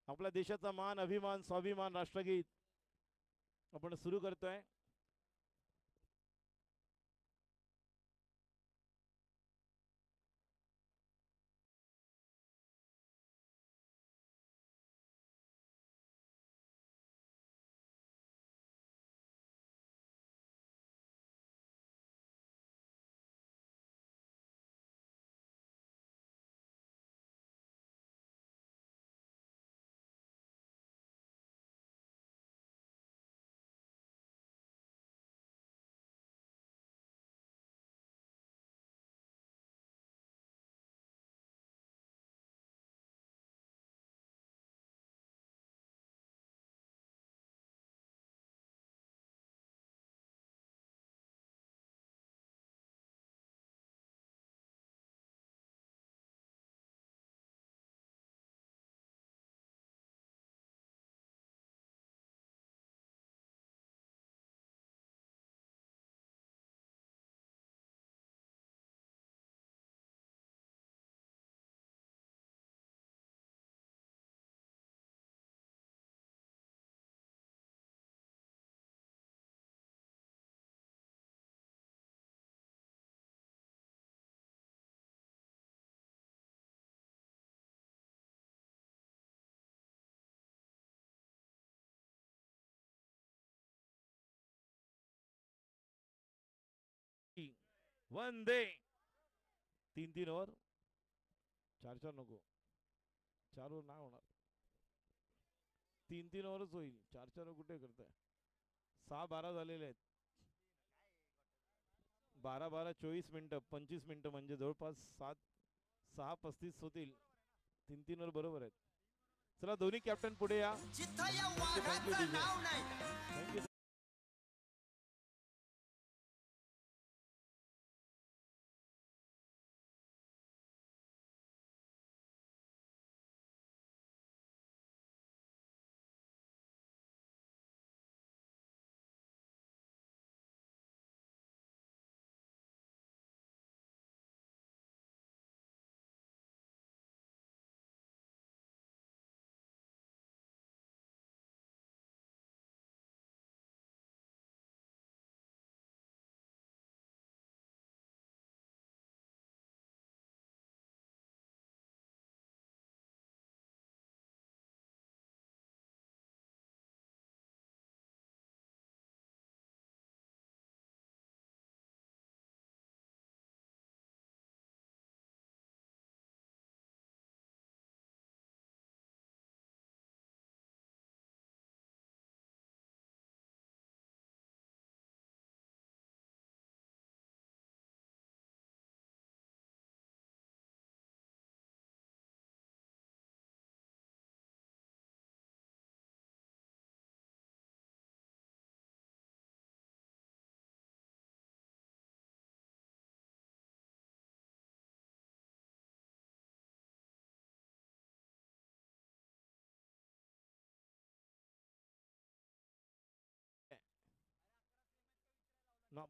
आपल्या देशाचा मान, अभिमान, स्वाभिमान, राष्ट्रगीत आपण सुरू करतोय. वंदे. 3-3 ओव्हर. 4-4 नको. 4 ओव्हर नाही होणार. 3-3 ओव्हरच होईल. 4-4 कुठे करताय. 6-12 झालेले आहेत. 12-12 24 मिनिटं 25 मिनिटं म्हणजे जवळपास 6:35 होतील. 3-3 ओव्हर बरोबर आहेत. चला दोन्ही कॅप्टन पुढे या. Thank you DJ. Thank you.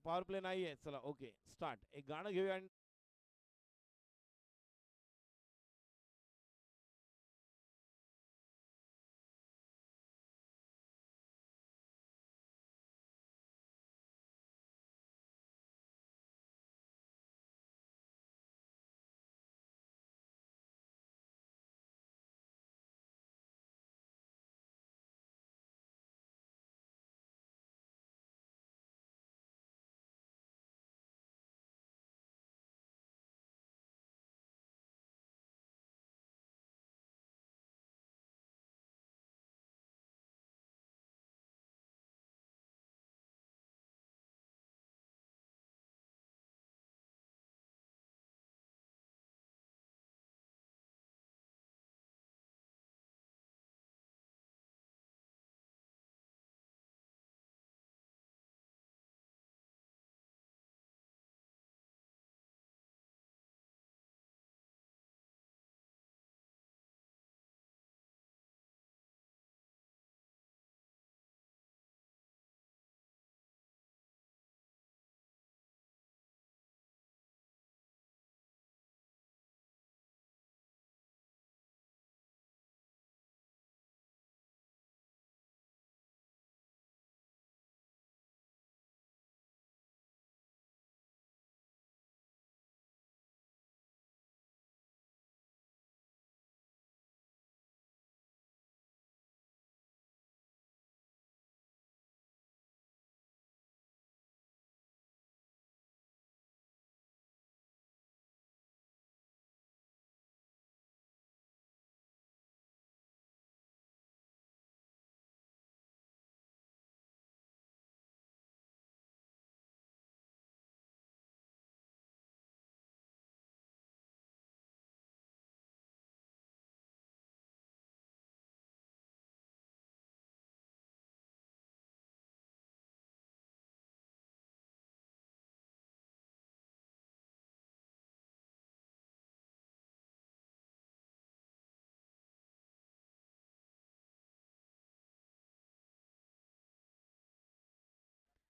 Power play नाही आहे. चला ओके स्टार्ट. एक गाणं घेऊया आणि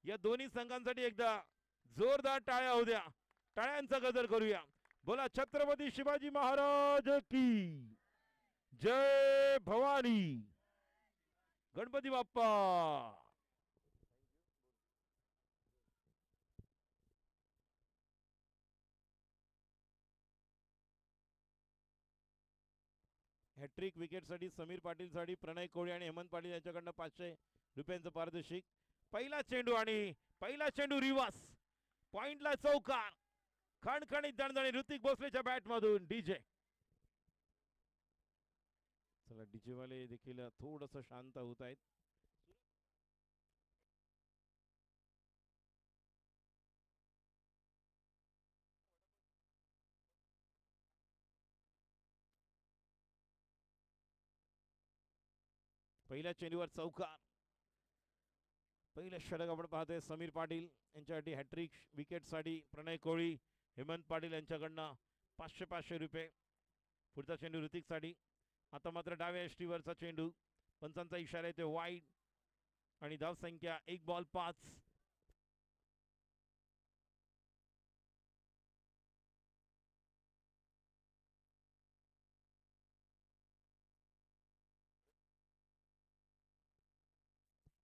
या दोन्ही संघांसाठी एकदा जोरदार टाळ्या होऊ द्या, टाळ्यांचा गजर करूया. बोला छत्रपती शिवाजी महाराज की जय, भवानी, गणपती बाप्पा. हॅट्रिक विकेटसाठी समीर पाटील साठी प्रणय कोळी आणि हेमंत पाटील यांच्याकडनं 500 रुपयांचं पारितोषिक. पहिला चेंडू आणि पहिला चेंडू रिवास, पॉइंटला चौकार, खणखणीत दणदणी ऋतिक भोसलेच्या बॅट मधून डीजे. चला डीजे वाले देखील थोडस शांत होत आहेत. पहिल्या चेंडूवर चौकार. पहिलं षटक आपण पाहतोय समीर पाटील यांच्यासाठी हॅट्रिक विकेटसाठी प्रणय कोळी हेमंत पाटील यांच्याकडनं 500 रुपये. पुढचा चेंडू ऋतिकसाठी. आता मात्र डाव्या यष्टीवरचा चेंडू, पंचांचा इशारा येतो वाईड आणि धाव संख्या 1 बॉल 5.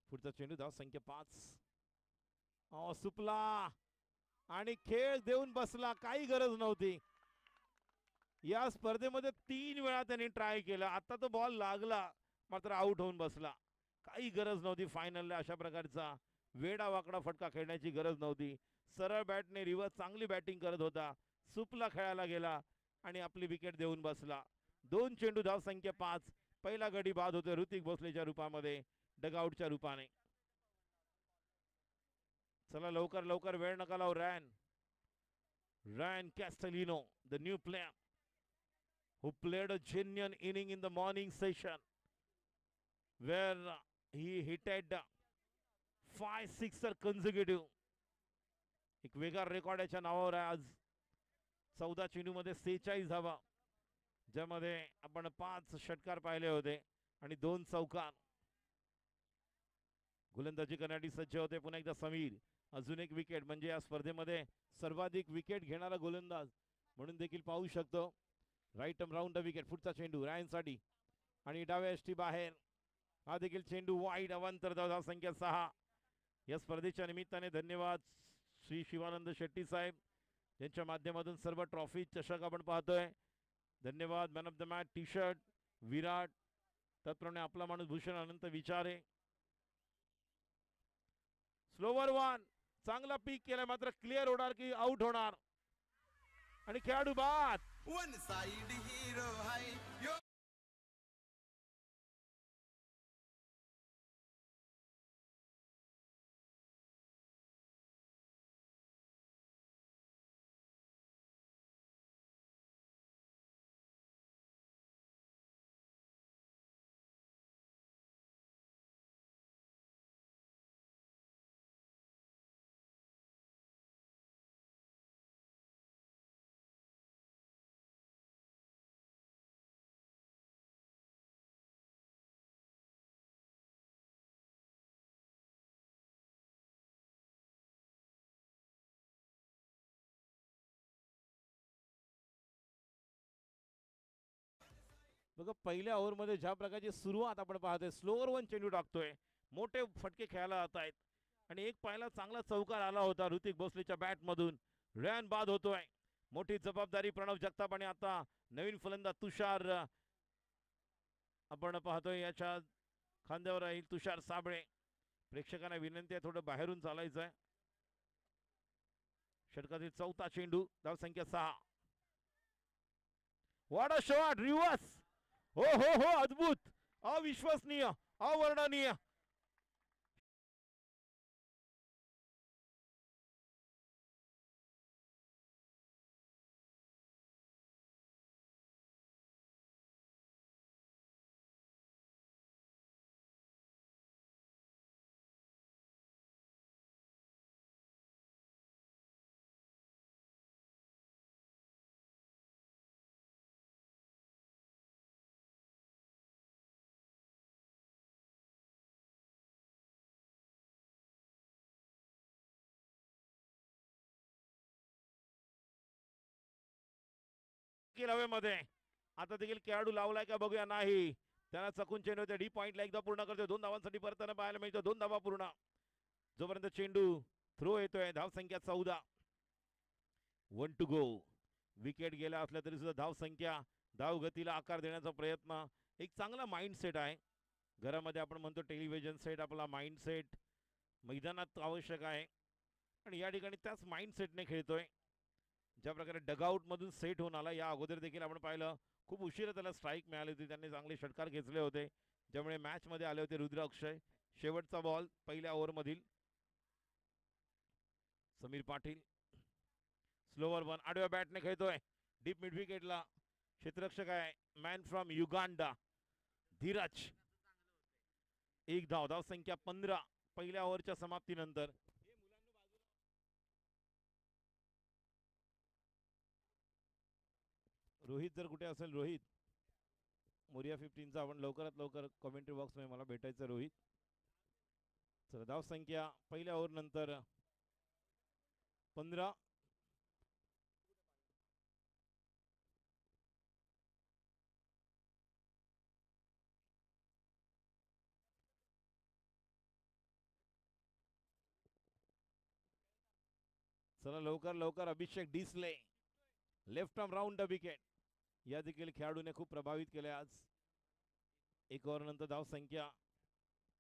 पुढचा चेंडू धाव संख्या 5. सुपला आणि खेळ देऊन बसला, काही गरज नव्हती. या स्पर्धेमध्ये 3 वेळा त्यांनी ट्राय केला, आता तो बॉल लागला मात्र आउट होऊन बसला. काही गरज नव्हती फायनलला अशा प्रकारचा वेडा वाकडा फटका खेळण्याची गरज नव्हती. सरळ बॅटने रिव्हर्स चांगली बॅटिंग करत होता, सुपला खेळायला गेला आणि आपली विकेट देऊन बसला. 2 चेंडू धाव संख्या 5. पहिला गडी बाद होतो ऋतिक भोसलेच्या रूपामध्ये, डगआउटच्या रूपाने. चला लवकर लवकर वेळ नका लावू. Ryan Castellino, the new player who played a genuine inning in the morning session where he hitted 5 sixer consecutive. एक वेगळा रेकॉर्ड याच्या नावावर आहे आज. 14 चेंडू मध्ये 46 धावा, ज्यामध्ये आपण 5 षटकार पाहिले होते आणि 2 चौकार. गोलंदाजी करण्यासाठी सज्ज होते पुन्हा एकदा समीर. अजून एक विकेट म्हणजे या स्पर्धेमध्ये सर्वाधिक विकेट घेणारा गोलंदाज म्हणून देखील पाहू शकतो. Right round wicket. पुढचा चेंडू रायनसाठी आणि डाव्या यष्टी बाहेर. हा देखील चेंडू वाईड, अवांतर धाव संख्या 6. या स्पर्धेच्या निमित्ताने धन्यवाद श्री शिवानंद शेट्टी साहेब यांच्या माध्यमातून सर्व ट्रॉफी चषक आपण पाहतोय. धन्यवाद. Man of the match T shirt Virat, त्याचप्रमाणे आपला माणूस भूषण अनंत विचारे. स्लोवर 1 चांगला पीक केलाय मात्र क्लिअर होणार की आउट होणार आणि खेळाडू बाद. वन साइड हीरो है बघा पहिल्या ओव्हरमध्ये ज्या प्रकारची सुरुवात आपण पाहतोय, स्लोअर 1 चेंडू टाकतोय, मोठे फटके खेळायला जात आहेत आणि एक पाहिला चांगला चौकार आला होता ऋतिक भोसलेच्या बॅट मधून. रॅन बाद होतोय. मोठी जबाबदारी प्रणव जगताप आणि आता नवीन फलंदाज तुषार आपण पाहतोय याच्या खांद्यावर राहील तुषार साबळे. प्रेक्षकांना विनंती आहे थोडं बाहेरून चालायचं आहे. षटकातील 4था चेंडू धाव संख्या 6. What a shot, reverse. हो हो हो, अद्भुत, अविश्वसनीय, अवर्णनीय. देखील हवेमध्ये. आता देखील खेळाडू लावलाय का बघूया. नाही, त्याला चकून चेंडू होते. डी पॉइंटला एकदा पूर्ण करतोय. 2 धावांसाठी परताना पाहायला मिळतो. 2 धावा पूर्ण. जोपर्यंत चेंडू थ्रो येतोय. धाव संख्या 14. 1 टू गो. विकेट गेला असल्या तरी सुद्धा धाव संख्या, धाव गतीला आकार देण्याचा प्रयत्न. एक चांगला माइंडसेट आहे. घरामध्ये आपण म्हणतो टेलिव्हिजन सेट, आपला माइंडसेट मैदानात आवश्यक आहे. आणि या ठिकाणी त्याच माइंडसेटने खेळतोय. ज्या प्रकारे डगआउट मधून सेट होऊन आला. या अगोदर देखील आपण पाहिलं खूप उशिरा त्याला स्ट्राईक मिळाली होती. त्यांनी चांगले षटकार घेतले होते, ज्यामुळे मॅच मध्ये आले होते. रुद्र अक्षय. शेवटचा बॉल पहिल्या ओव्हर मधील. समीर पाटील स्लोवर वन आडव्या बॅटने खेळतोय. डीप मिड विकेटला क्षेत्ररक्षक आहे मॅन फ्रॉम युगांडा धीरज. एक धाव. धाव संख्या 15 पहिल्या ओव्हरच्या समाप्तीनंतर. रोहित जर कुठे असेल, रोहित मोरिया 15चा आपण लवकरात लवकर कमेंट्री बॉक्स मध्ये मला भेटायचं रोहित. चला, धाव संख्या पहिल्या ओव्हर नंतर 15. चला लवकर लवकर. Abhishek Disle left arm round the wicket. या देखील खेळाडूने खूप प्रभावित केले आज. एक ओव्हर नंतर धाव संख्या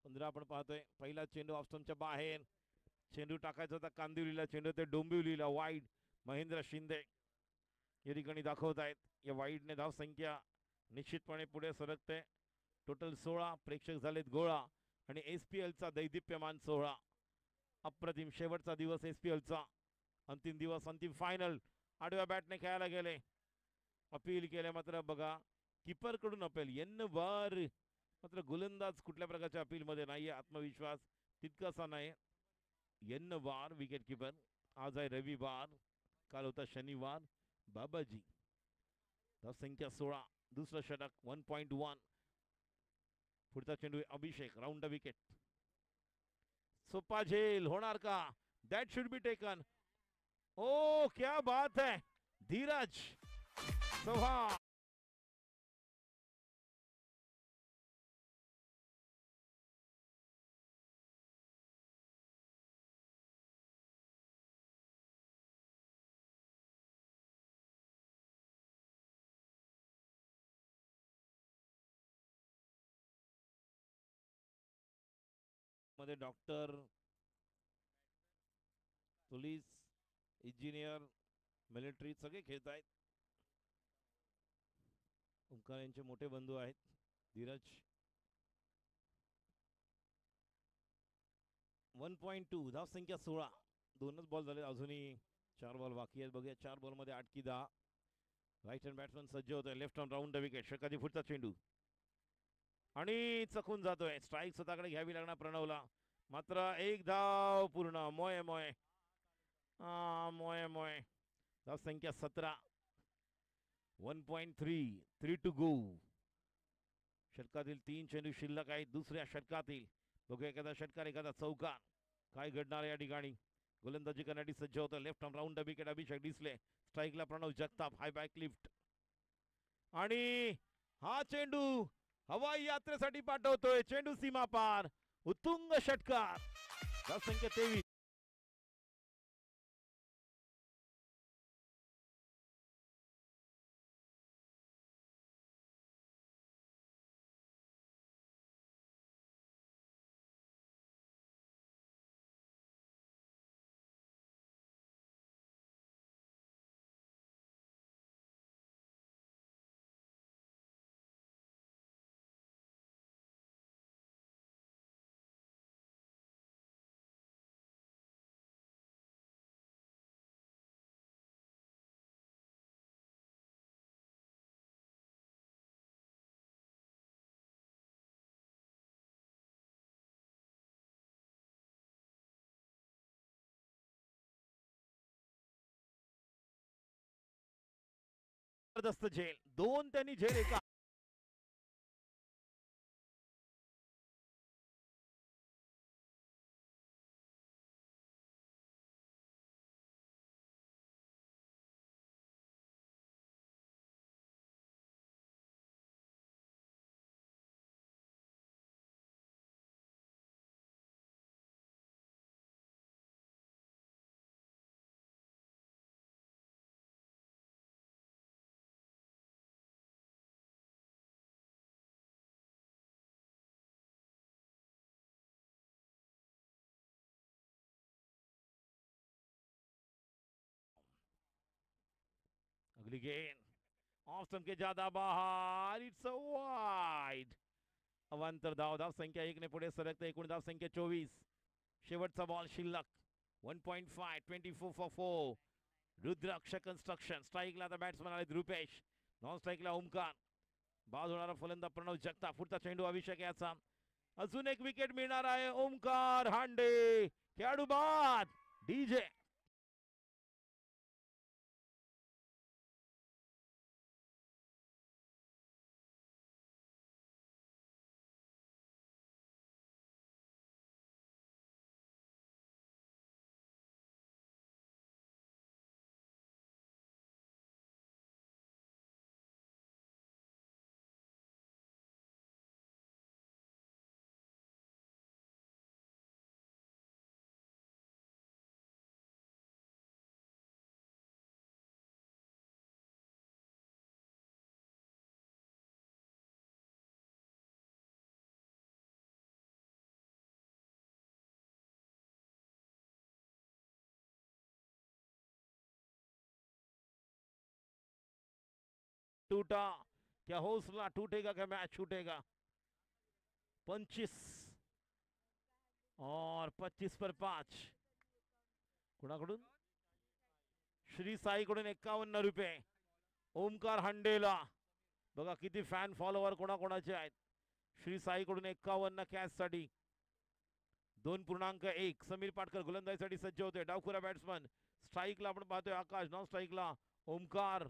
15 आपण पाहतोय. पहिला चेंडू ऑफस्टंपच्या बाहेर. चेंडू टाकायचा होता कांदिवलीला, चेंडू ते डोंबिवलीला. वाईड महेंद्र शिंदे या ठिकाणी दाखवत आहेत. या वाईडने धाव संख्या निश्चितपणे पुढे सरकते. टोटल 16. प्रेक्षक झालेत गोळा. आणि एसपीएलचा दैदिप्यमान सोहळा. अप्रतिम शेवटचा दिवस एसपीएलचा. अंतिम दिवस, अंतिम फायनल. आडव्या बॅटने खेळायला गेले. अपील केले मात्र बघा किपर कडून अपील. एन वार मात्र गोलंदाज कुठल्या प्रकारच्या अपील मध्ये नाहीये. आत्मविश्वास तितकासा नाही. एन वार विकेट किपर. आज आहे रविवार, काल होता शनिवार. बाबाजी. धाव संख्या 16. दुसरं षटक 1.1. पुढचा चेंडू अभिषेक राऊंड द विकेट. सोपा झेल होणार का? That should be taken. ओ क्या बात है धीरज. सहा. मध्ये डॉक्टर, पोलीस, इंजिनियर, मिलिटरी सगळे खेळत आहेत. ओंकार यांचे मोठे बंधू आहेत धीरज. 1.2. धाव संख्या 16. दोनच बॉल झाले, अजूनही 4 बॉल बाकी आहेत. बघूया 4 बॉल मध्ये 8 की 10. राईट हँड बॅट्समन सज्ज होतोय. Left hand round the wicket. षटकाची पुढचा चेंडू आणि चकून जातोय. स्ट्राईक स्वतःकडे घ्यावी लागणार प्रणवला. मात्र एक धाव पूर्ण. मोय मोय मोय मोय. धाव संख्या 17. 1.3. 3 टू गो. षटकातील 3 चेंडू शिल्लक आहेत. दुसऱ्या षटकातील बघूया एखादा षटकार, एखादा चौकार काय घडणार या ठिकाणी. गोलंदाजी करण्यासाठी सज्ज होतं. Left arm round the wicket. Abhishek Disle. स्ट्राईकला Pranav Jagtap. High back lift. आणि हा चेंडू हवाई यात्रेसाठी पाठवतोय. चेंडू सीमा पार. उत्तुंग षटकार. धाव संख्या 23. जबरदस्त झेल. 2 त्यांनी झेल एका गेन ऑफ स्टंप के ज्यादा बाहर, इट्स अ वाइड. अवांतर धाव. धाव संख्या 1 ने पुढे सरकते. एकूण धाव संख्या 24. शेवटचा बॉल शिल्लक. 1.5 24 for 4. Rudraksha construction. स्ट्राईकला आता बॅट्समन आले रुपेश. नॉन स्ट्राईकला ओमकार. बाद होणारा फलंदाज प्रणव जगताप. पुढचा चेंडू अभिषेक याचा. अजून एक विकेट मिळणार आहे. ओमकार हांडे खेळाडू बाद. डीजे टूटा. क्या हौसला टूटेगा, क्या मैच छूटेगा. 25 और 25 पर 5. कुणाकडून? श्री साईकडून 51 रुपये. ओमकार हांडेला. बघा किती फॅन फॉलोवर कोणाकोणाचे आहेत. श्री साईकडून 51 कॅच साठी. 2.1. समीर पाटकर गोलंदाजीसाठी सज्ज होते. डावखुरा बॅट्समन. स्ट्राईकला आपण पाहतोय आकाश. नॉन स्ट्राईकला ओमकार.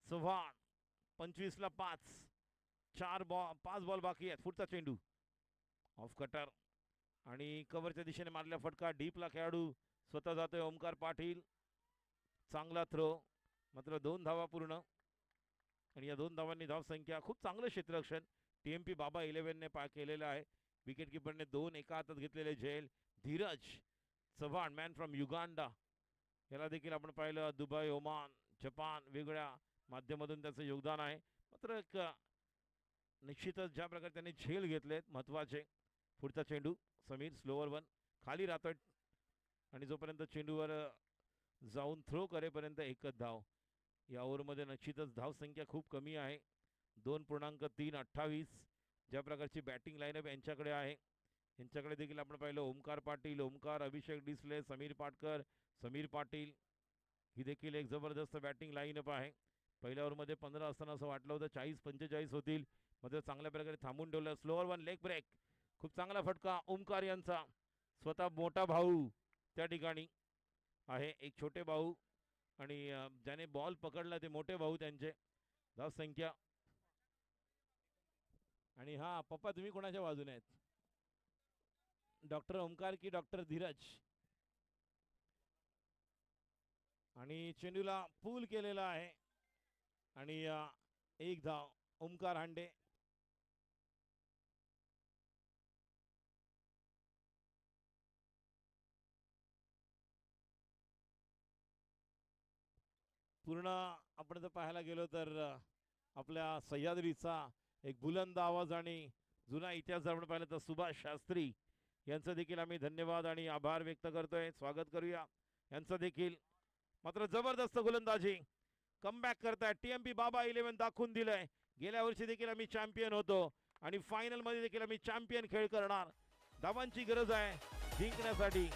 चव्हाण. 25 ला 5. 5 बॉल बाकी आहेत. पुढचा चेंडू ऑफ कटर आणि कव्हरच्या दिशेने मारलेला फटका. डीपला खेळाडू स्वतः जातोय. ओमकार पाटील. चांगला थ्रो. मात्र 2 धावा पूर्ण. आणि या 2 धावांनी धाव संख्या. खूप चांगलं क्षेत्ररक्षण टीएमपी बाबा 11 ने केलेलं आहे. विकेट किपरने 2 एका हातात घेतलेले झेल. Dheeraj Chavan man from Uganda. याला देखील आपण पाहिलं दुबई, ओमान, जपान वेगळ्या माध्यमातून त्याचं योगदान आहे. मात्र एक निश्चितच ज्या प्रकारे त्यांनी झेल घेतलेत महत्वाचे. पुढचा चेंडू समीर. स्लोवर 1 खाली राहतोय आणि जोपर्यंत चेंडूवर जाऊन थ्रो करेपर्यंत एकच धाव. या ओव्हरमध्ये निश्चितच धाव संख्या खूप कमी आहे. 2.3 28. ज्या प्रकारची बॅटिंग लाईनअप यांच्याकडे आहे. यांच्याकडे देखील आपण पाहिलं ओमकार पाटील, ओमकार, अभिषेक डिसले, समीर पाटकर, समीर पाटील. ही देखील एक जबरदस्त बॅटिंग लाईनअप आहे. पहिल्या ओव्हरमध्ये 15 असताना असं वाटलं होतं 40-45 होतील. मात्र चांगल्या प्रकारे थांबून ठेवलं. Slower 1 leg break. खूप चांगला फटका ओमकार यांचा. स्वतः मोठा भाऊ त्या ठिकाणी आहे. एक छोटे भाऊ आणि ज्याने बॉल पकडला ते मोठे भाऊ त्यांचे. धाव संख्या. आणि हा पप्पा तुम्ही कोणाच्या बाजूने आहेत? डॉक्टर ओमकार की डॉक्टर धीरज? आणि चेंडूला पूल केलेला आहे आणि एक धाव. ओमकार हांडे. पूर्ण आपण जर पाहायला गेलो तर आपल्या सह्याद्रीचा एक बुलंद आवाज आणि जुना इतिहास आपण पाहिलं तर सुभाष शास्त्री यांचं देखील आम्ही धन्यवाद आणि आभार व्यक्त करतोय. स्वागत करूया यांचं देखील. मात्र जबरदस्त गोलंदाजी कमबॅक करताय. टीएमपी बाबा 11 दाखवून दिलंय. गेल्या वर्षी देखील आम्ही चॅम्पियन होतो आणि फायनल मध्ये देखील आम्ही चॅम्पियन खेळ करणार. धावांची गरज आहे जिंकण्यासाठी.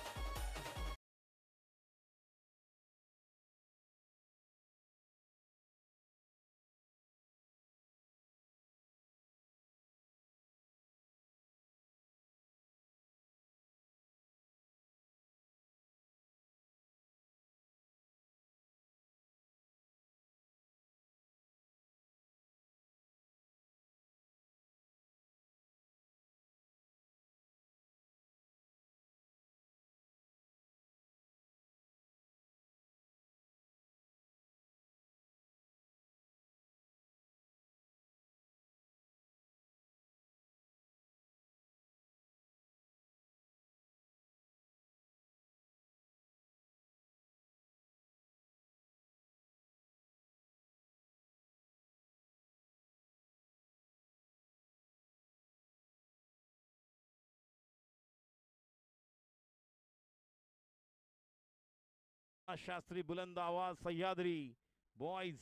शास्त्री बुलंद आवाज सह्याद्री बॉईज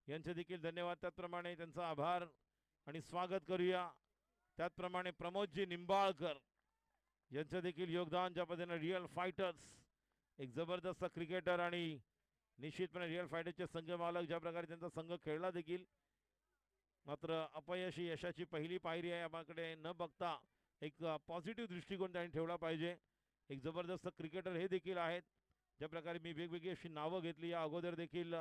यांचे देखील धन्यवाद. त्याचप्रमाणे त्यांचा आभार आणि स्वागत करूया. त्याचप्रमाणे प्रमोदजी निंबाळकर यांचं देखील योगदान, ज्या पद्धतीने रिअल फायटर्स एक जबरदस्त क्रिकेटर आणि निश्चितपणे रिअल फायटरचे संघ मालक ज्या प्रकारे त्यांचा संघ खेळला देखील, मात्र अपयशी यशाची पहिली पायरी आहे याकडे न बघता एक पॉझिटिव्ह दृष्टिकोन त्यांनी ठेवला पाहिजे. एक जबरदस्त क्रिकेटर हे देखील आहेत. ज्या प्रकारे मी वेगवेगळी अशी नावं घेतली या अगोदर देखील,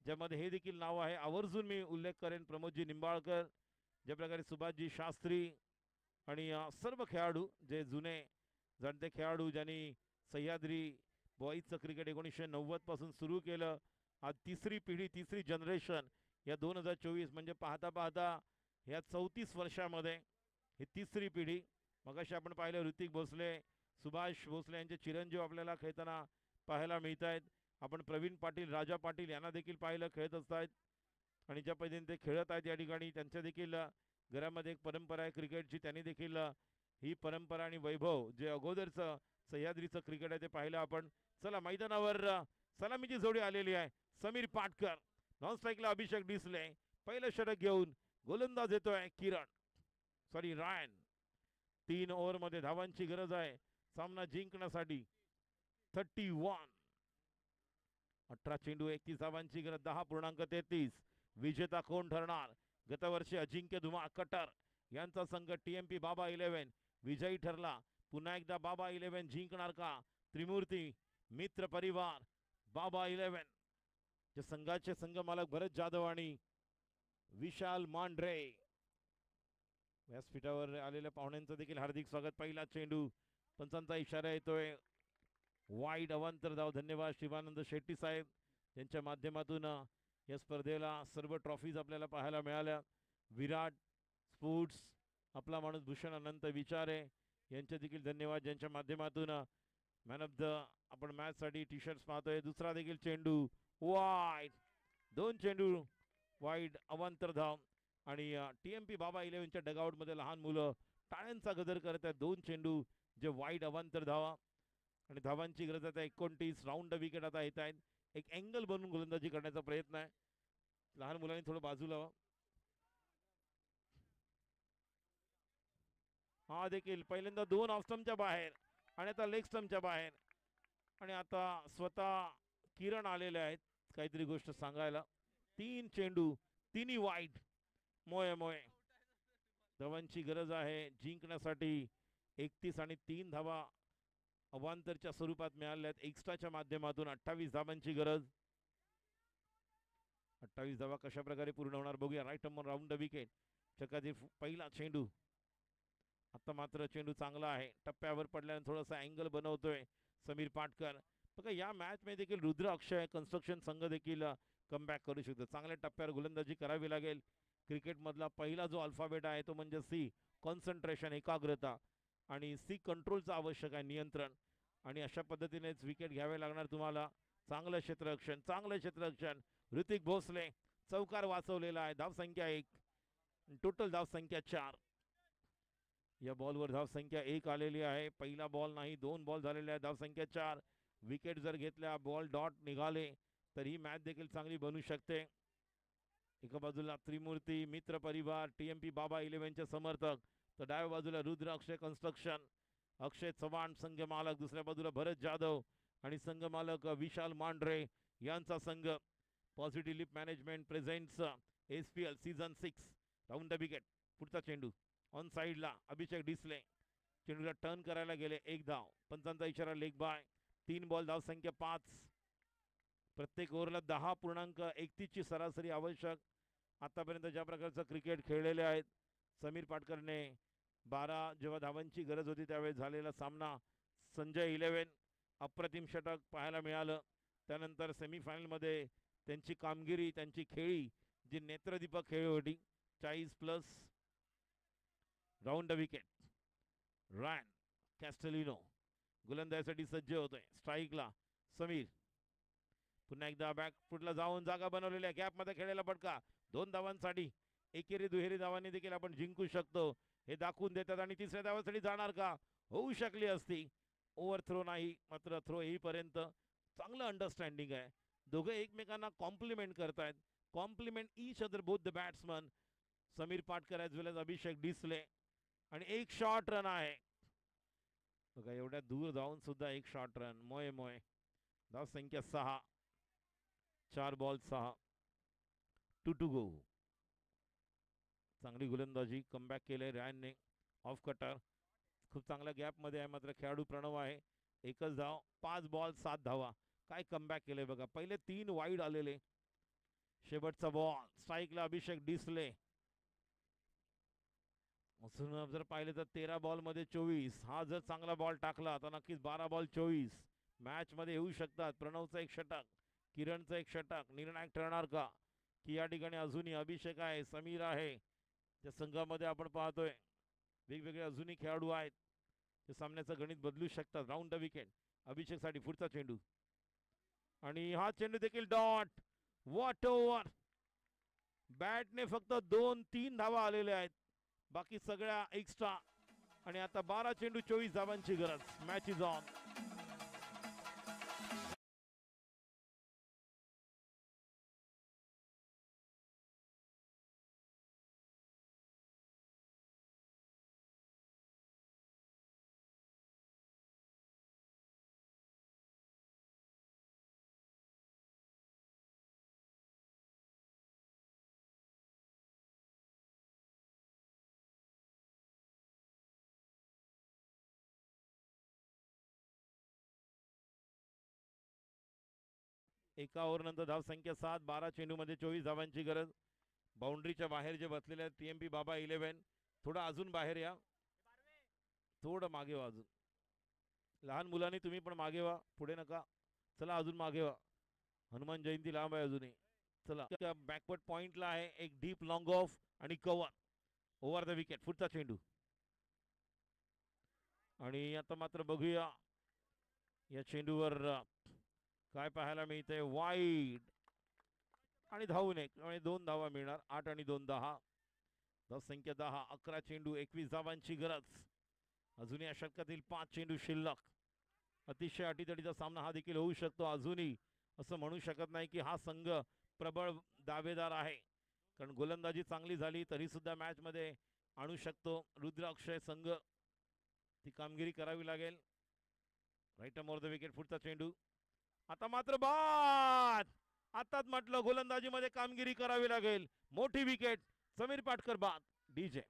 ज्यामध्ये हे देखील नाव आहे आवर्जून मी उल्लेख करेन. प्रमोदजी निंबाळकर, ज्या प्रकारे सुभाषजी शास्त्री आणि सर्व खेळाडू जे जुने जाणते खेळाडू ज्यांनी सह्याद्री बॉईजचं क्रिकेट 1990 पासून सुरू केलं. आज तिसरी पिढी, तिसरी जनरेशन या 2024 म्हणजे पाहता पाहता या 34 वर्षामध्ये ही तिसरी पिढी. मगाशी आपण पाहिलं ऋतिक भोसले, सुभाष भोसले यांचे चिरंजीव आपल्याला खेळताना पाहायला मिळत आहेत. आपण प्रवीण पाटील, राजा पाटील यांना देखील पाहिलं खेळत असतात आणि ज्या पद्धतीने ते खेळत आहेत या ठिकाणी त्यांच्या देखील घरामध्ये एक परंपरा आहे क्रिकेटची. त्यांनी देखील ही परंपरा आणि वैभव जे अगोदरचं सह्याद्रीचं क्रिकेट आहे ते पाहिलं आपण. चला मैदानावर सलामीची जोडी आलेली आहे. समीर पाटकर, नॉन स्ट्राईकला अभिषेक डिसले, पहिलं षटक घेऊन गोलंदाज येतोय रायन. 3 ओव्हरमध्ये धावांची गरज आहे सामना जिंकण्यासाठी. 31, 18 चेंडू 31 धावांची गरज. 10.33. विजेता कोण ठरणार? गतवर्षी अजिंक्य धुमाळ कटर यांचा संघ TMP बाबा 11 विजयी ठरला. पुन्हा एकदा बाबा 11 जिंकणार का? त्रिमूर्ती मित्र परिवार बाबा 11 जे संघाचे संघ मालक भरत जाधव आणि विशाल मांढरे. व्यासपीठावर आलेल्या पाहुण्यांचं देखील हार्दिक स्वागत. पहिला चेंडू, पंचांचा इशारा येतोय वाईड, अवांतर धाव. धन्यवाद शिवानंद शेट्टी साहेब यांच्या माध्यमातून या स्पर्धेला सर्व ट्रॉफीज आपल्याला पाहायला मिळाल्या. विराट स्पोर्ट्स, आपला माणूस भूषण अनंत विचारे यांचे देखील धन्यवाद, ज्यांच्या माध्यमातून मॅन ऑफ द आपण मॅच साठी टी शर्ट्स पाहतोय. दुसरा देखील चेंडू वाईड, 2 चेंडू वाईड, अवांतर धाव. आणि TMP बाबा 11च्या डगआउट मध्ये लहान मुलं टाळ्यांचा गजर करत आहेत. 2 चेंडू जे वाईड, अवांतर धावा आणि धावांची गरज आता 29. राऊंड विकेट आता येत आहेत. एक अँगल बनवून गोलंदाजी करण्याचा प्रयत्न आहे. लहान मुलांनी थोडं बाजूला व्हा. हा देखील पहिल्यांदा 2 ऑफ स्टंपच्या बाहेर आणि आता लेग स्टंपच्या बाहेर. आणि आता स्वतः किरण आलेले आहेत काहीतरी गोष्ट सांगायला. 3 चेंडू, 3 वाईड. मोये धावांची गरज आहे जिंकण्यासाठी. 31 आणि 3 धावा अवांतरच्या स्वरूपात मिळाल्या आहेत एक्स्ट्राच्या माध्यमातून. 28 धावांची गरज. 28 धावा कशा प्रकारे पूर्ण होणार बघूया. राईट अंबर राऊंड विकेट. चकाची पहिला चेंडू. आता मात्र चेंडू चांगला आहे. टप्प्यावर पडल्याने थोडासा अँगल बनवतोय समीर पाटकर. बघा या मॅच मध्ये देखील रुद्र अक्षय कन्स्ट्रक्शन संघ देखील कमबॅक करू शकतो. चांगल्या टप्प्यावर गोलंदाजी करावी लागेल. क्रिकेट मधला पहिला जो अल्फाबेट आहे तो म्हणजे C, कॉन्सन्ट्रेशन, एकाग्रता. आणि C कंट्रोलचं आवश्यक आहे, नियंत्रण. आणि अशा पद्धतीनेच विकेट घ्यावे लागणार तुम्हाला. चांगलं क्षेत्ररक्षण. ऋतिक भोसले चौकार वाचवलेला आहे. धावसंख्या 1, टोटल धावसंख्या 4. या बॉलवर धावसंख्या 1 आलेली आहे. पहिला बॉल नाही, 2 बॉल झालेले आहेत. धावसंख्या 4. विकेट जर घेतल्या, बॉल डॉट निघाले तर ही मॅच देखील चांगली बनू शकते. एका बाजूला त्रिमूर्ती मित्र परिवार TMP बाबा 11चे समर्थक, तर डाव्या बाजूला रुद्र अक्षय कन्स्ट्रक्शन, अक्षय चव्हाण संघ मालक. दुसऱ्या बाजूला भरत जाधव आणि संघ मालक विशाल मांढरे यांचा संघ. Positive lip management presents SPL season 6. Round wicket. पुढचा चेंडू ऑन साइडला अभिषेक डिसले. चेंडूला टर्न करायला गेले. 1 धाव. पंचांचा इशारा लेग बाय. 3 बॉल, धावसंख्या 5. प्रत्येक ओव्हरला 10.31 ची सरासरी आवश्यक. आतापर्यंत ज्या प्रकारचं क्रिकेट खेळलेले आहेत समीर पाटकरने 12 जेव्हा धावांची गरज होती त्यावेळेस झालेला सामना. संजय 11 अप्रतिम षटक पाहायला मिळालं. त्यानंतर सेमीफायनलमध्ये त्यांची कामगिरी, त्यांची खेळी जी नेत्रदीपक खेळी होती. 40+ राऊंड विकेट. रॅन कॅस्टेलिनो गोलंदाजीसाठी सज्ज होतोय. स्ट्राईकला समीर. पुन्हा एकदा बॅक फुटला जाऊन जागा बनवलेल्या गॅप मध्ये खेळलेला फटका. 2 धावांसाठी. एकेरी दुहेरी धावांनी देखील आपण जिंकू शकतो हे दाखवून देतात. आणि तिसऱ्या धावासाठी जाणार का? होऊ शकली असती. ओव्हर थ्रो नाही, मात्र थ्रो येईपर्यंत चांगलं अंडरस्टँडिंग आहे. दोघे एकमेकांना कॉम्प्लिमेंट करतायत. Compliment each other both the batsman. Sameer Patkar as well as Abhishek Disle. आणि एक शॉर्ट रन आहे बघा, एवढ्या दूर जाऊन सुद्धा एक शॉर्ट रन. मोय मोय. धाव संख्या 6. 4 बॉल 6. 2 to go. चांगली गोलंदाजी कमबॅक केले रॅनने. ऑफ कटर खूप चांगल्या गॅप मध्ये आहे, मात्र खेळाडू प्रणव आहे. एकच धाव. 5 बॉल 7 धावा. काय कमबॅक केले बघा. पहिले 3 वाईड आलेले. शेवटचा बॉल स्ट्राईकला अभिषेक डिसले. अजून जर पाहिले तर 13 बॉल मध्ये 24. हा जर चांगला बॉल टाकला तर नक्कीच 12 बॉल 24 मॅच मध्ये येऊ शकतात. प्रणवचं एक षटक, किरणचं एक षटक निर्णायक ठरणार का, की या ठिकाणी अजूनही अभिषेक आहे, समीर आहे. त्या संघामध्ये आपण पाहतोय वेगवेगळे अजूनही खेळाडू आहेत. ते सामन्याचं गणित बदलू शकतात. राऊंड द विकेट अभिषेक साठी. पुढचा चेंडू आणि हा चेंडू देखील डॉट. What over. बॅटने फक्त 2-3 धावा आलेल्या आहेत, बाकी सगळ्या एक्स्ट्रा. आणि आता 12 चेंडू 24 धावांची गरज. Match is on. एका ओव्हर नंतर धाव संख्या 7. 12 चेंडू मध्ये 24 धावांची गरज. बाउंड्रीच्या बाहेर जे बसलेले आहेत टीएमपी बाबा 11. थोडं अजून बाहेर या, थोडं मागे व्हा. अजून लहान मुलांनी तुम्ही पण मागे व्हा, पुढे नका. चला अजून मागे व्हा. हनुमान जयंती लांब आहे अजूनही. चला बॅकवर्ड पॉइंटला आहे एक डीप लॉंग ऑफ आणि कव्हर ओव्हर द विकेट. पुढचा चेंडू आणि आता मात्र बघूया या चेंडूवर काय पाहायला मिळतंय. वाईड आणि धावून एक आणि 2 धावा मिळणार. 8 आणि 2 10. धाव संख्या 10. 11 चेंडू 21 धावांची गरज. अजूनही या षटकातील 5 चेंडू शिल्लक. अतिशय अटीतटीचा सामना हा देखील होऊ शकतो. अजूनही असं म्हणू शकत नाही की हा संघ प्रबळ दावेदार आहे, कारण गोलंदाजी चांगली झाली तरी सुद्धा मॅच मध्ये आणू शकतो रुद्र अक्षय संघ. ती कामगिरी करावी लागेल. Right more the wicket. पुढचा चेंडू आता मात्र बाद. आताच म्हटलं गोलंदाजी मध्ये कामगिरी करावी लागेल. मोठी विकेट. समीर पाटकर बाद. DJ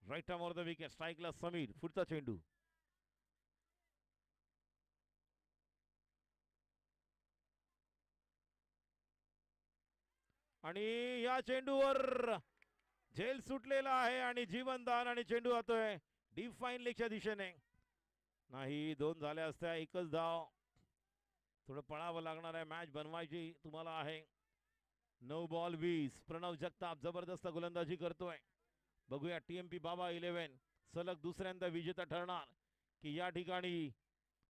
right more the wicket. स्ट्राईकला समीर. पुढचा चेंडू आणि या चेंडूवर झेल सुटलेला आहे आणि जीवनदान आणि चेंडू जातोय डीप फाईन लेगच्या दिशेने. नाही, 2 झाल्या असत्या. एकच धाव. थोडं पळावं लागणार आहे. मॅच बनवायची तुम्हाला आहे. 9 बॉल 20. प्रणव जगताप जबरदस्त गोलंदाजी करतोय. बघूया टीएमपी बाबा 11 सलग दुसऱ्यांदा विजेता ठरणार की या ठिकाणी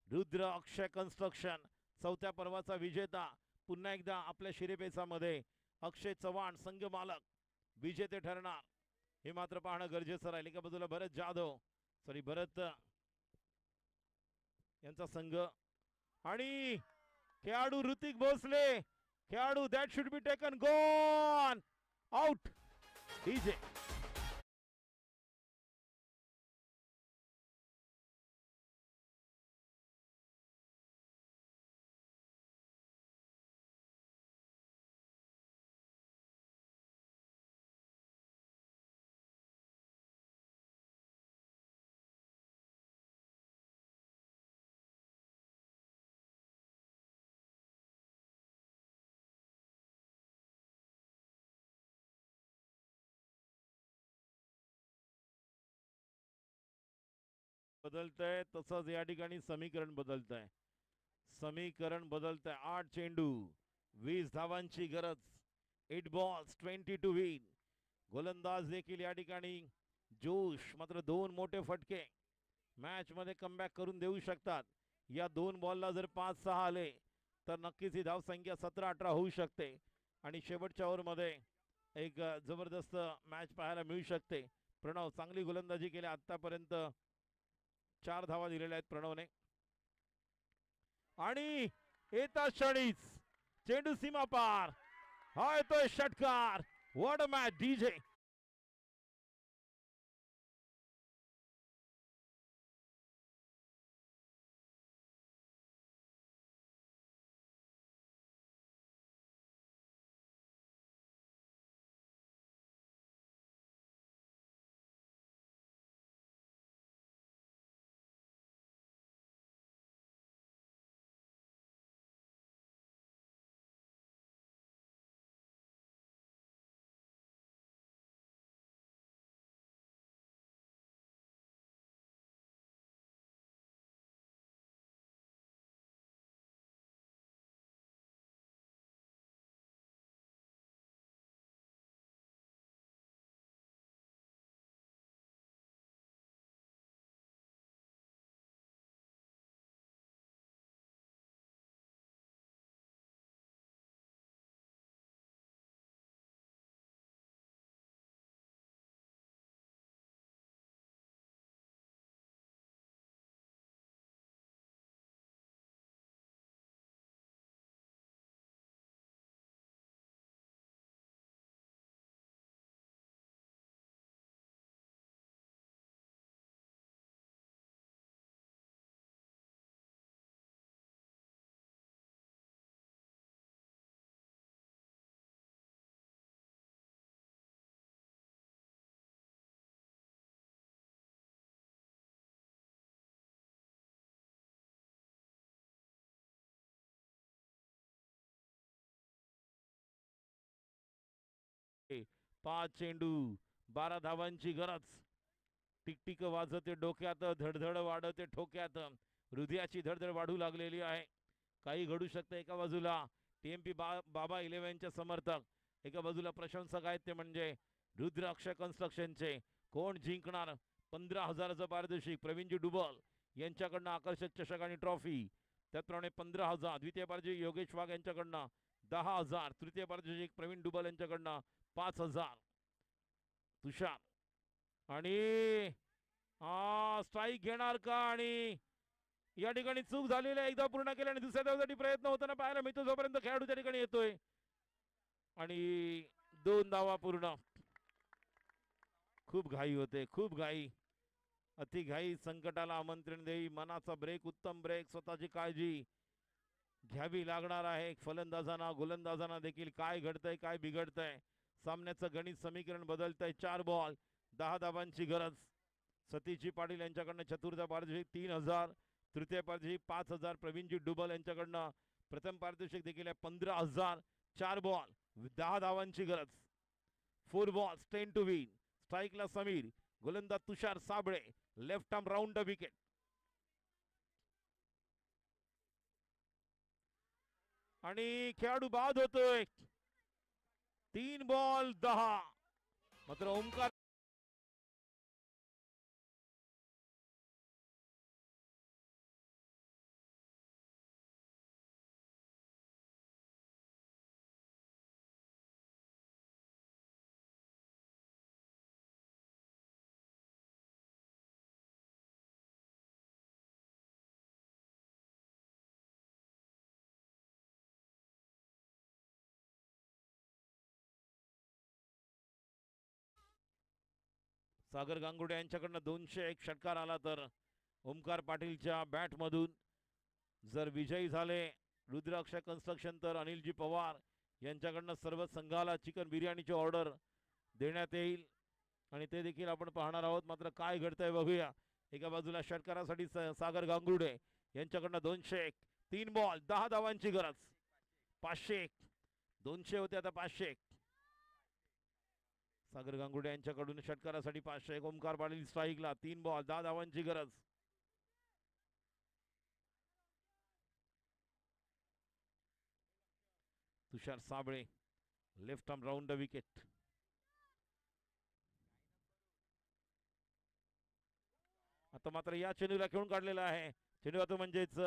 रुद्र अक्षय कन्स्ट्रक्शन 4थ्या पर्वाचा विजेता पुन्हा एकदा आपल्या शिरेपेचामध्ये अक्षय चव्हाण संघ मालक विजेते ठरणार. हे मात्र पाहणं गरजेचं राहील. एका बाजूला भरत यांचा संघ आणि खेळाडू ऋतिक भोसले. खेळाडू that should be taken gone out. DJ बदलतंय तसंच या ठिकाणी समीकरण बदलतंय. समीकरण बदलतंय. 8 चेंडू 20 धावांची गरज. 8 बॉल्स 22 विन. गोलंदाज देखील या ठिकाणी जोश. मात्र 2 मोठे फटके मॅच मध्ये कमबॅक करून देऊ शकतात. या 2 बॉलला जर 5-6 आले तर नक्कीच ही धावसंख्या 17-18 होऊ शकते आणि शेवटच्या ओव्हरमध्ये एक जबरदस्त मॅच पाहायला मिळू शकते. प्रणव चांगली गोलंदाजी केली आतापर्यंत. 4 धावा दिलेल्या आहेत प्रणवने आणि येता क्षणीच चेंडू सीमा पार. हा येतोय षटकार. What a match DJ. पाच चेंडू 12 धावांची गरज. टिकटिक वाजते डोक्यात. धडधड वाढते ठोक्यात. हृदयाची धडधड वाढू लागलेली आहे. काही घडू शकतं. एका बाजूला टीएमपी बाबा 11चे समर्थक, एका बाजूला प्रशंसक आहेत ते म्हणजे रुद्र अक्षय कन्स्ट्रक्शनचे. कोण जिंकणार? 15,000चं पारितोषिक प्रवीणजी डुबल यांच्याकडनं आकर्षक चषक आणि ट्रॉफी. त्याचप्रमाणे 15,000 द्वितीय पारितोषिक योगेश वाघ यांच्याकडनं. 10,000 तृतीय पारितोषिक प्रवीण डुबल यांच्याकडनं. 5,000 तुषार आणि स्ट्राईक घेणार का? आणि या ठिकाणी चूक झालेली आहे. एकदा पूर्ण केली आणि दुसऱ्या धावेसाठी प्रयत्न होताना पाहायला मिळतो जोपर्यंत खेळाडू त्या ठिकाणी येतोय आणि 2 धावा पूर्ण. खूप घाई होते, खूप घाई. अति घाई संकटाला आमंत्रण देई. मनाचा ब्रेक, उत्तम ब्रेक. स्वतःची काळजी घ्यावी लागणार आहे. फलंदाजांना गोलंदाजांना देखील काय घडतंय काय बिघडतंय. सामन्याचं गणित समीकरण बदलतंय. 4 बॉल 10 धावांची गरज. सतीशजी पाटील यांच्याकडनं चतुर्थ पारितोषिक 3,000. तृतीय पारितोषिक 5,000 प्रवीणजी डुबल यांच्याकडनं. प्रथम पारितोषिक देखील आहे 15,000. 4 बॉल 10 धावांची गरज. 4 बॉल्स 10 टू विन. स्ट्राईकला समीर. गोलंदाज Tushar Sable. Left arm round the wicket. आणि खेळाडू बाद होतोय. 3 बॉल 10. मात्र ओमकार सागर गांगुडे यांच्याकडनं 201 षटकार आला तर ओमकार पाटीलच्या बॅट मधून जर विजयी झाले रुद्र अक्षय कन्स्ट्रक्शन तर अनिलजी पवार यांच्याकडनं सर्व संघाला चिकन बिर्याणीची ऑर्डर देण्यात येईल आणि ते देखील आपण पाहणार आहोत. मात्र काय घडतंय बघूया. एका बाजूला षटकारासाठी सागर गांगुडे यांच्याकडनं 201. 3 बॉल 10 धावांची गरज. 501. 200 होते आता 501. सागर गांगुडे यांच्याकडून षटकारासाठी 501. ओमकार पाटील स्ट्राईकला. 3 बॉल 10 धावांची गरज. Tushar Sable left arm round the wicket. आता मात्र या चेंडूला खेळून काढलेला आहे. चेंडू आता म्हणजेच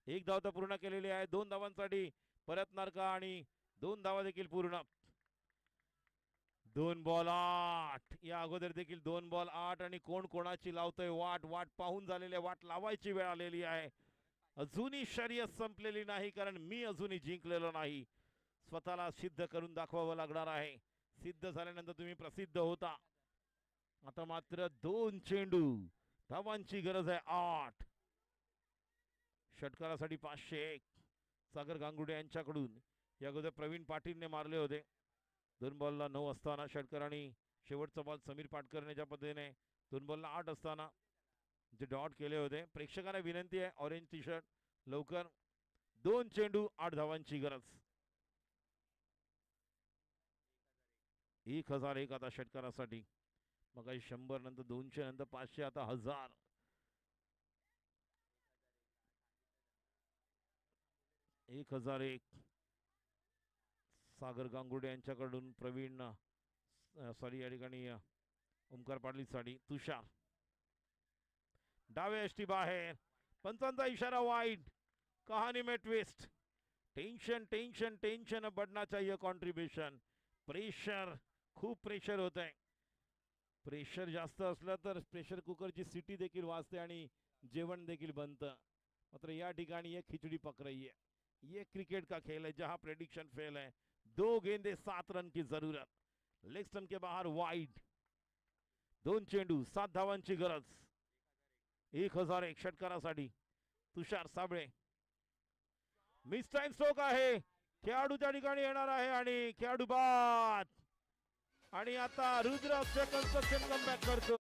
एक धाव तर पूर्ण केलेली आहे. 2 धावांसाठी परतणार का आणि 2 धावा देखील पूर्ण. 2 बॉल 8 या अगोदर देखील 2 बॉल 8 आणि कोण कोणाची लावतोय वाट. वाट पाहून झालेली आहे. वाट लावायची वेळ आलेली आहे. अजूनही शर्यत संपलेली नाही कारण मी अजूनही जिंकलेलो नाही. स्वतःला सिद्ध करून दाखवावं लागणार आहे. सिद्ध झाल्यानंतर तुम्ही प्रसिद्ध होता. आता मात्र 2 चेंडू धावांची गरज आहे 8. षटकारासाठी 501 सागर गांगुर्डे यांच्याकडून. या अगोदर प्रवीण पाटीलने मारले होते. 2 बॉलला 9 असताना षटकार आणि शेवटचा बॉल समीर पाटकरने ज्या पद्धतीने 2 बॉलला 8 असताना जे डॉट केले होते. प्रेक्षकांना विनंती आहे ऑरेंज टी शर्ट लवकर. 2 चेंडू 8 धावांची गरज. 1001 आता षटकारासाठी. मग 100 नंतर 200 नंतर 500 आता 1000. 1001 सागर गांगुर्डे यांच्याकडून प्रवीण सॉरी या ठिकाणी ओमकार पाटील साठी तुषार. डावे एसटी बाहेर. पंचांचा इशारा वाईड. कहानी में ट्विस्ट. टेंशन टेंशन टेंशन बढ़ना चाहिए कॉन्ट्रीब्युशन. प्रेशर खूप प्रेशर होत आहे. प्रेशर जास्त असलं तर प्रेशर कुकरची सिटी देखील वाजते आणि जेवण देखील बनतं. मात्र या ठिकाणी एक खिचडी पक रही है. ये क्रिकेट का खेल है जहां प्रेडिक्शन फेल है. 2 गेंदे 7 रन की जरूरत. लेग स्टंप के बाहर वाइड. 2 चेंडू 7 धावांची गरज. 1001 षटकारासाठी तुषार साबळे. मिस टाइम स्ट्रोक आहे. खेळाडू त्या ठिकाणी येणार आहे आणि खेळाडू बाद. आणि आता रुद्र कन्स्ट्रक्शन कमबॅक करतो.